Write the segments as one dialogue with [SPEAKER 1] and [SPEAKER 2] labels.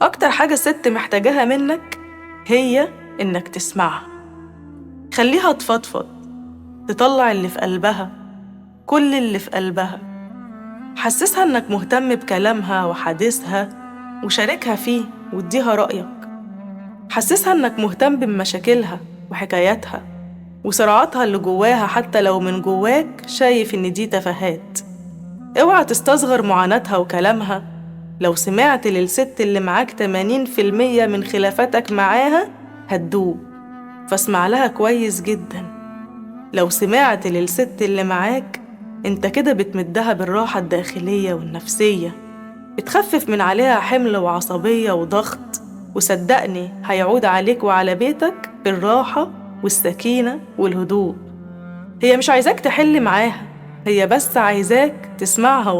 [SPEAKER 1] أكتر حاجة الست محتاجاها منك هي إنك تسمعها. خليها تفضفض، تطلع اللي في قلبها، كل اللي في قلبها. حسسها إنك مهتم بكلامها وحديثها، وشاركها فيه واديها رأيك. حسسها إنك مهتم بمشاكلها وحكاياتها وصراعاتها اللي جواها، حتى لو من جواك شايف إن دي تفاهات. اوعى تستصغر معاناتها وكلامها. لو سمعت للست اللي معاك 80% من خلافاتك معاها هتدوب، فاسمع لها كويس جدا. لو سمعت للست اللي معاك انت كده بتمدها بالراحة الداخلية والنفسية، بتخفف من عليها حمل وعصبية وضغط، وصدقني هيعود عليك وعلى بيتك بالراحة والسكينة والهدوء. هي مش عايزاك تحل معاها، هي بس عايزاك تسمعها.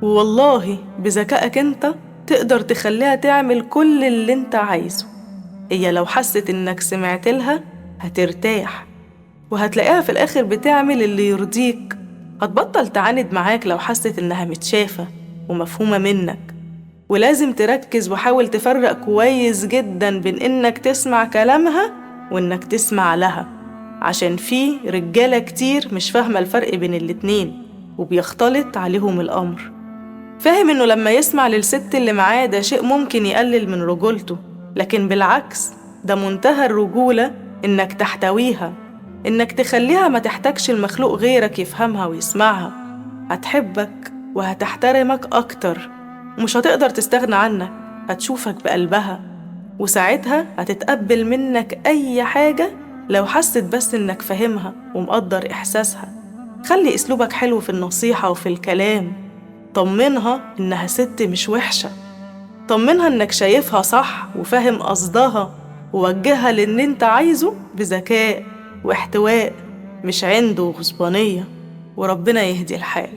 [SPEAKER 1] والله بذكائك انت تقدر تخليها تعمل كل اللي انت عايزه. هي لو حست انك سمعت لها هترتاح، وهتلاقيها في الاخر بتعمل اللي يرضيك. هتبطل تعاند معاك لو حست انها متشافة ومفهومة منك. ولازم تركز وحاول تفرق كويس جدا بين انك تسمع كلامها وانك تسمع لها، عشان في رجالة كتير مش فاهمة الفرق بين الاتنين وبيختلط عليهم الأمر. فاهم إنه لما يسمع للست اللي معاه ده شيء ممكن يقلل من رجولته، لكن بالعكس ده منتهى الرجولة إنك تحتويها، إنك تخليها ما تحتاجش المخلوق غيرك يفهمها ويسمعها. هتحبك وهتحترمك أكتر، ومش هتقدر تستغنى عنك. هتشوفك بقلبها، وساعتها هتتقبل منك أي حاجة لو حست بس إنك فاهمها ومقدر إحساسها. خلي أسلوبك حلو في النصيحة وفي الكلام. طمنها إنها ست مش وحشة، طمنها إنك شايفها صح وفاهم قصدها، ووجهها للي انت عايزه بذكاء واحتواء، مش عنده وغصبانية. وربنا يهدي الحال.